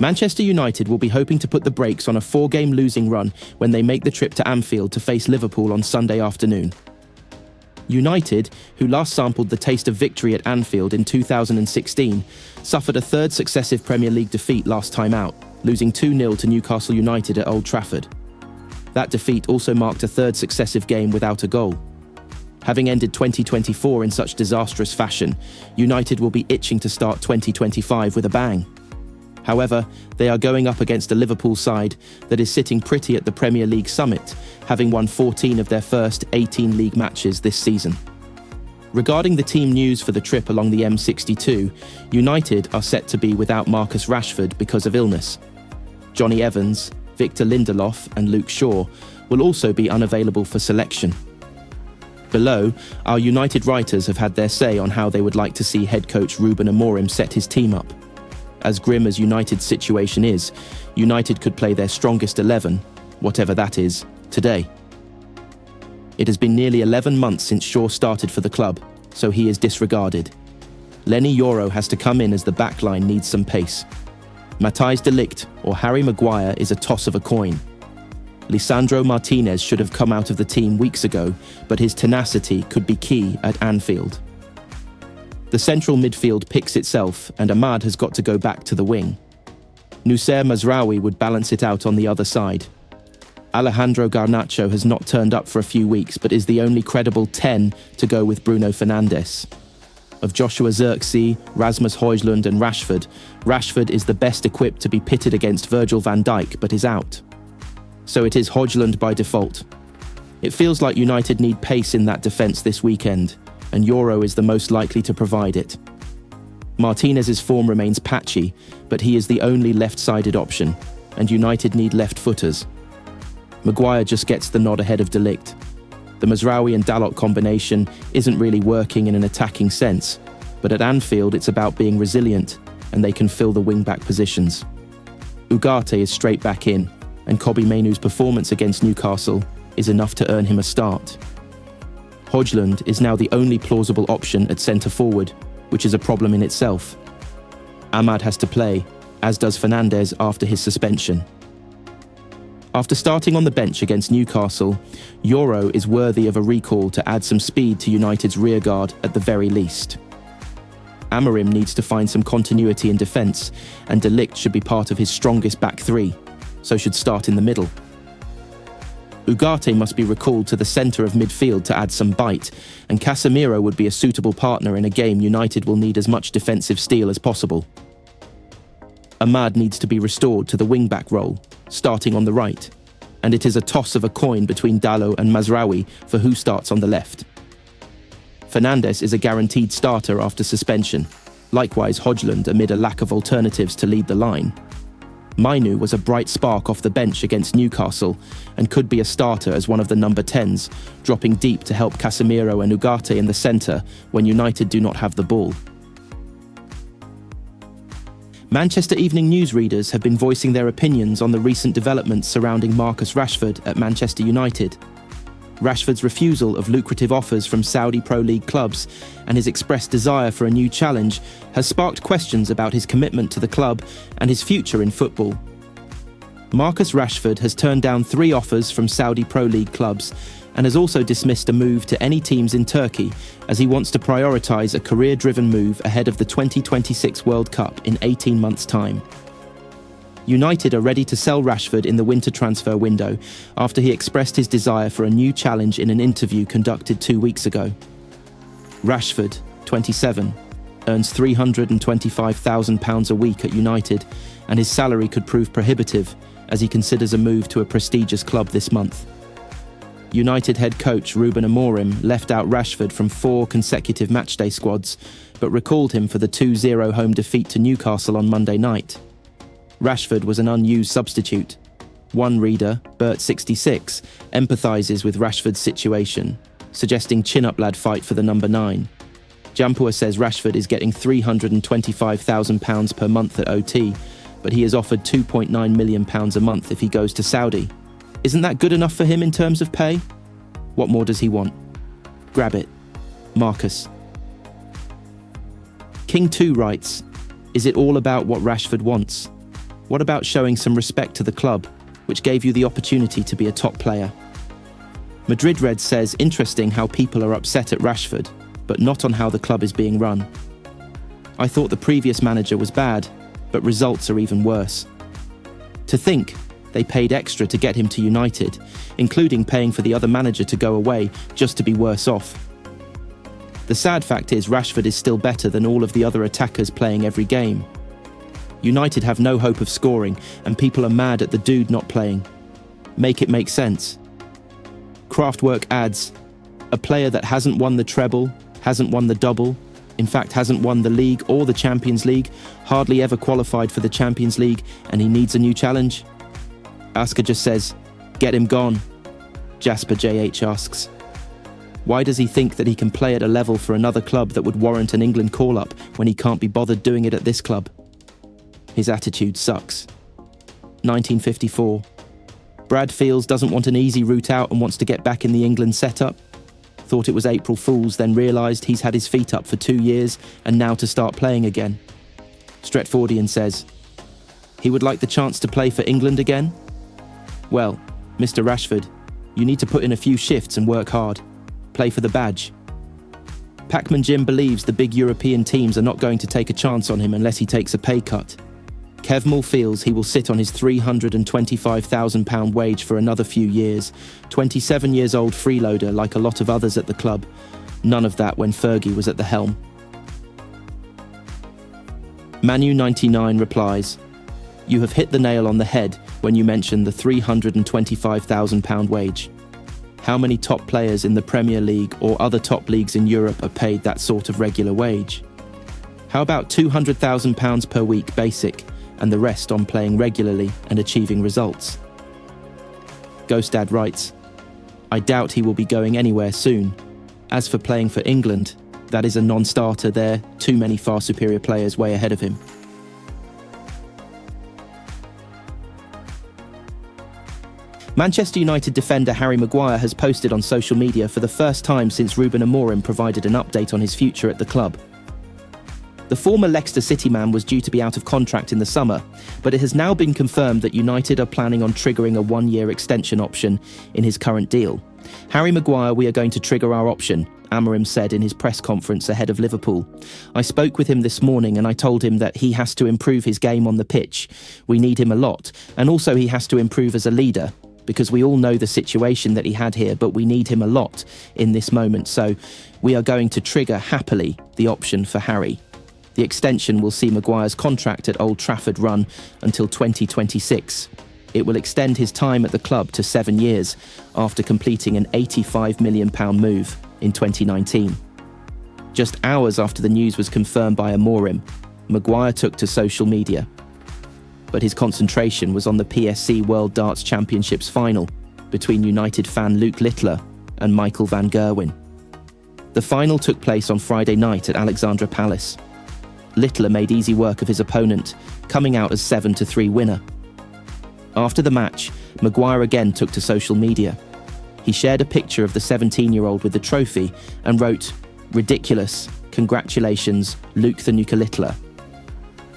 Manchester United will be hoping to put the brakes on a 4-game losing run when they make the trip to Anfield to face Liverpool on Sunday afternoon. United, who last sampled the taste of victory at Anfield in 2016, suffered a third successive Premier League defeat last time out, losing 2-0 to Newcastle United at Old Trafford. That defeat also marked a third successive game without a goal. Having ended 2024 in such disastrous fashion, United will be itching to start 2025 with a bang. However, they are going up against a Liverpool side that is sitting pretty at the Premier League summit, having won 14 of their first 18 league matches this season. Regarding the team news for the trip along the M62, United are set to be without Marcus Rashford because of illness. Johnny Evans, Victor Lindelof and Luke Shaw will also be unavailable for selection. Below, our United writers have had their say on how they would like to see head coach Ruben Amorim set his team up. As grim as United's situation is, United could play their strongest 11, whatever that is, today. It has been nearly 11 months since Shaw started for the club, so he is disregarded. Lenny Yoro has to come in as the backline needs some pace. Matthijs de Ligt or Harry Maguire is a toss of a coin. Lisandro Martinez should have come out of the team weeks ago, but his tenacity could be key at Anfield. The central midfield picks itself, and Ahmad has got to go back to the wing. Noussair Mazraoui would balance it out on the other side. Alejandro Garnacho has not turned up for a few weeks, but is the only credible 10 to go with Bruno Fernandes. Of Joshua Zirkzee, Rasmus Højlund and Rashford is the best equipped to be pitted against Virgil van Dijk, but is out. So it is Højlund by default. It feels like United need pace in that defence this weekend, and Yoro is the most likely to provide it. Martinez's form remains patchy, but he is the only left-sided option, and United need left-footers. Maguire just gets the nod ahead of de Ligt. The Mazraoui and Dalot combination isn't really working in an attacking sense, but at Anfield it's about being resilient, and they can fill the wing-back positions. Ugarte is straight back in, and Kobbie Mainoo's performance against Newcastle is enough to earn him a start. Højlund is now the only plausible option at centre-forward, which is a problem in itself. Ahmad has to play, as does Fernandes after his suspension. After starting on the bench against Newcastle, Yoro is worthy of a recall to add some speed to United's rearguard at the very least. Amorim needs to find some continuity in defence, and de Ligt should be part of his strongest back three, so should start in the middle. Ugarte must be recalled to the centre of midfield to add some bite, and Casemiro would be a suitable partner in a game United will need as much defensive steel as possible. Ahmad needs to be restored to the wing-back role, starting on the right, and it is a toss of a coin between Dalot and Mazraoui for who starts on the left. Fernandes is a guaranteed starter after suspension, likewise Højlund amid a lack of alternatives to lead the line. Mainoo was a bright spark off the bench against Newcastle and could be a starter as one of the number 10s, dropping deep to help Casemiro and Ugarte in the centre when United do not have the ball. Manchester Evening News readers have been voicing their opinions on the recent developments surrounding Marcus Rashford at Manchester United. Rashford's refusal of lucrative offers from Saudi Pro League clubs and his expressed desire for a new challenge has sparked questions about his commitment to the club and his future in football. Marcus Rashford has turned down 3 offers from Saudi Pro League clubs and has also dismissed a move to any teams in Turkey, as he wants to prioritise a career-driven move ahead of the 2026 World Cup in 18 months' time. United are ready to sell Rashford in the winter transfer window after he expressed his desire for a new challenge in an interview conducted 2 weeks ago. Rashford, 27, earns £325,000 a week at United, and his salary could prove prohibitive as he considers a move to a prestigious club this month. United head coach Ruben Amorim left out Rashford from 4 consecutive matchday squads, but recalled him for the 2-0 home defeat to Newcastle on Monday night. Rashford was an unused substitute. One reader, Bert66, empathises with Rashford's situation, suggesting chin-up lad fight for the number 9. Jampua says Rashford is getting £325,000 per month at OT, but he is offered £2.9 million a month if he goes to Saudi. Isn't that good enough for him in terms of pay? What more does he want? Grab it. Marcus. King 2 writes, "Is it all about what Rashford wants? What about showing some respect to the club, which gave you the opportunity to be a top player? Madrid Red says, interesting how people are upset at Rashford, but not on how the club is being run. I thought the previous manager was bad, but results are even worse. To think, they paid extra to get him to United, including paying for the other manager to go away just to be worse off. The sad fact is Rashford is still better than all of the other attackers playing every game. United have no hope of scoring, and people are mad at the dude not playing. Make it make sense. Kraftwerk adds, a player that hasn't won the treble, hasn't won the double, in fact hasn't won the league or the Champions League, hardly ever qualified for the Champions League, and he needs a new challenge? Asker just says, get him gone. Jasper JH asks, why does he think that he can play at a level for another club that would warrant an England call-up when he can't be bothered doing it at this club? His attitude sucks. 1954. Brad Fields doesn't want an easy route out and wants to get back in the England setup. Thought it was April Fool's, then realised he's had his feet up for 2 years and now to start playing again. Stretfordian says, he would like the chance to play for England again? Well, Mr. Rashford, you need to put in a few shifts and work hard. Play for the badge. Pacman Jim believes the big European teams are not going to take a chance on him unless he takes a pay cut. Kevmall feels he will sit on his £325,000 wage for another few years. 27 years old freeloader like a lot of others at the club. None of that when Fergie was at the helm. Manu99 replies, you have hit the nail on the head when you mention the £325,000 wage. How many top players in the Premier League or other top leagues in Europe are paid that sort of regular wage? How about £200,000 per week basic, and the rest on playing regularly and achieving results? Ghostad writes, I doubt he will be going anywhere soon. As for playing for England, that is a non-starter there, too many far superior players way ahead of him. Manchester United defender Harry Maguire has posted on social media for the first time since Ruben Amorim provided an update on his future at the club. The former Leicester City man was due to be out of contract in the summer, but it has now been confirmed that United are planning on triggering a 1-year extension option in his current deal. Harry Maguire, we are going to trigger our option, Amorim said in his press conference ahead of Liverpool. I spoke with him this morning and I told him that he has to improve his game on the pitch. We need him a lot, and also he has to improve as a leader, because we all know the situation that he had here, but we need him a lot in this moment, so we are going to trigger happily the option for Harry. The extension will see Maguire's contract at Old Trafford run until 2026. It will extend his time at the club to 7 years after completing an £85 million move in 2019. Just hours after the news was confirmed by Amorim, Maguire took to social media. But his concentration was on the PSC World Darts Championships final between United fan Luke Littler and Michael van Gerwen. The final took place on Friday night at Alexandra Palace. Littler made easy work of his opponent, coming out as 7-3 winner. After the match, Maguire again took to social media. He shared a picture of the 17-year-old with the trophy and wrote, "Ridiculous, congratulations, Luke the Nuka Littler."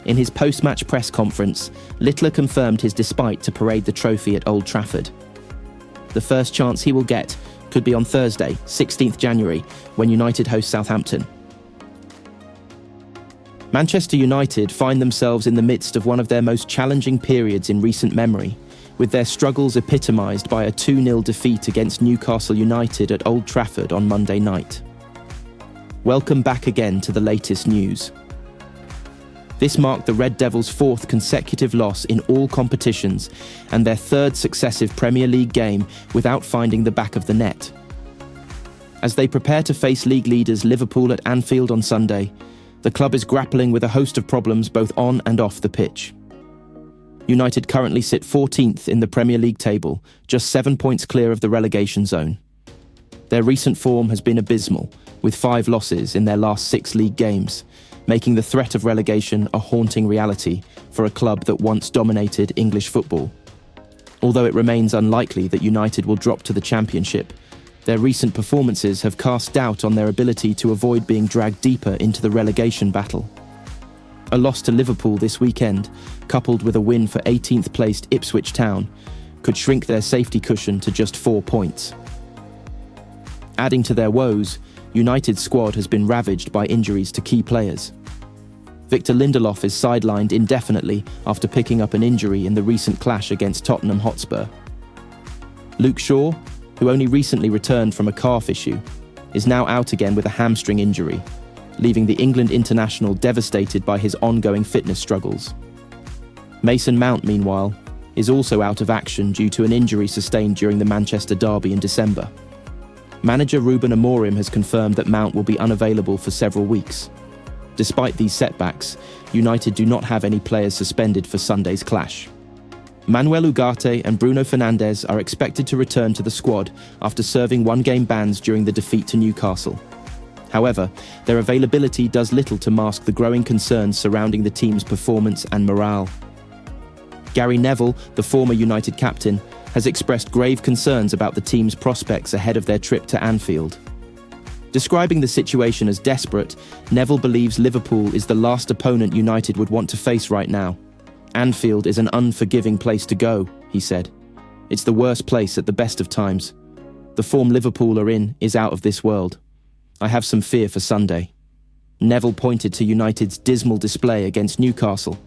In his post-match press conference, Littler confirmed his despite to parade the trophy at Old Trafford. The first chance he will get could be on Thursday, 16th January, when United host Southampton. Manchester United find themselves in the midst of one of their most challenging periods in recent memory, with their struggles epitomised by a 2-0 defeat against Newcastle United at Old Trafford on Monday night. Welcome back again to the latest news. This marked the Red Devils' 4th consecutive loss in all competitions and their 3rd successive Premier League game without finding the back of the net. As they prepare to face league leaders Liverpool at Anfield on Sunday, the club is grappling with a host of problems both on and off the pitch. United currently sit 14th in the Premier League table, just 7 points clear of the relegation zone. Their recent form has been abysmal, with 5 losses in their last 6 league games, making the threat of relegation a haunting reality for a club that once dominated English football. Although it remains unlikely that United will drop to the Championship, their recent performances have cast doubt on their ability to avoid being dragged deeper into the relegation battle. A loss to Liverpool this weekend, coupled with a win for 18th-placed Ipswich Town, could shrink their safety cushion to just 4 points. Adding to their woes, United's squad has been ravaged by injuries to key players. Victor Lindelof is sidelined indefinitely after picking up an injury in the recent clash against Tottenham Hotspur. Luke Shaw, who only recently returned from a calf issue, is now out again with a hamstring injury, leaving the England international devastated by his ongoing fitness struggles. Mason Mount, meanwhile, is also out of action due to an injury sustained during the Manchester derby in December. Manager Ruben Amorim has confirmed that Mount will be unavailable for several weeks. Despite these setbacks, United do not have any players suspended for Sunday's clash. Manuel Ugarte and Bruno Fernandes are expected to return to the squad after serving one-game bans during the defeat to Newcastle. However, their availability does little to mask the growing concerns surrounding the team's performance and morale. Gary Neville, the former United captain, has expressed grave concerns about the team's prospects ahead of their trip to Anfield. Describing the situation as desperate, Neville believes Liverpool is the last opponent United would want to face right now. Anfield is an unforgiving place to go, he said. It's the worst place at the best of times. The form Liverpool are in is out of this world. I have some fear for Sunday. Neville pointed to United's dismal display against Newcastle,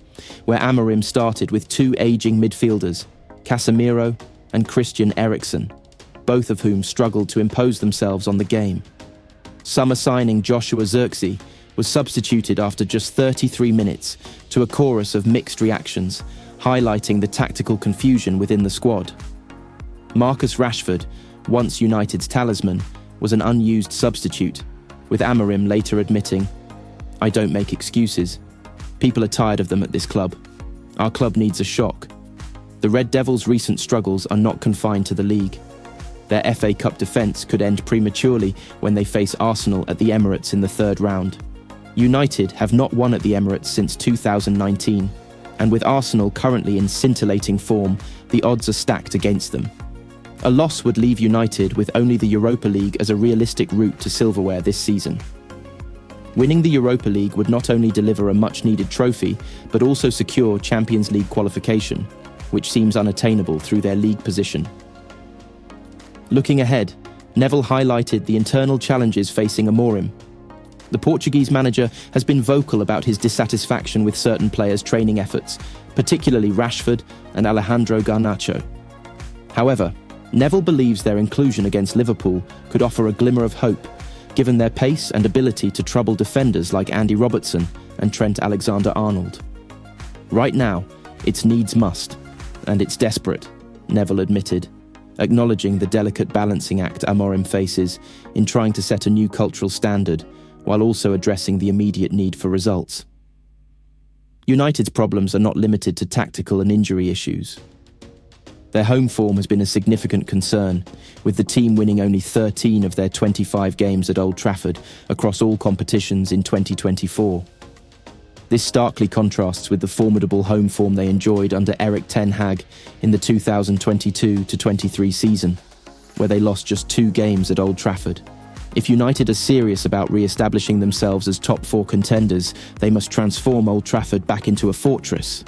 where Amorim started with two ageing midfielders, Casemiro and Christian Eriksen, both of whom struggled to impose themselves on the game. Summer signing Joshua Zirkzee was substituted after just 33 minutes to a chorus of mixed reactions, highlighting the tactical confusion within the squad. Marcus Rashford, once United's talisman, was an unused substitute, with Amorim later admitting, "I don't make excuses. People are tired of them at this club. Our club needs a shock." The Red Devils' recent struggles are not confined to the league. Their FA Cup defence could end prematurely when they face Arsenal at the Emirates in the third round. United have not won at the Emirates since 2019, and with Arsenal currently in scintillating form, the odds are stacked against them. A loss would leave United with only the Europa League as a realistic route to silverware this season. Winning the Europa League would not only deliver a much-needed trophy, but also secure Champions League qualification, which seems unattainable through their league position. Looking ahead, Neville highlighted the internal challenges facing Amorim. The Portuguese manager has been vocal about his dissatisfaction with certain players' training efforts, particularly Rashford and Alejandro Garnacho. However, Neville believes their inclusion against Liverpool could offer a glimmer of hope, given their pace and ability to trouble defenders like Andy Robertson and Trent Alexander-Arnold. Right now, it's needs must, and it's desperate, Neville admitted, acknowledging the delicate balancing act Amorim faces in trying to set a new cultural standard while also addressing the immediate need for results. United's problems are not limited to tactical and injury issues. Their home form has been a significant concern, with the team winning only 13 of their 25 games at Old Trafford across all competitions in 2024. This starkly contrasts with the formidable home form they enjoyed under Erik Ten Hag in the 2022-23 season, where they lost just 2 games at Old Trafford. If United are serious about re-establishing themselves as top 4 contenders, they must transform Old Trafford back into a fortress,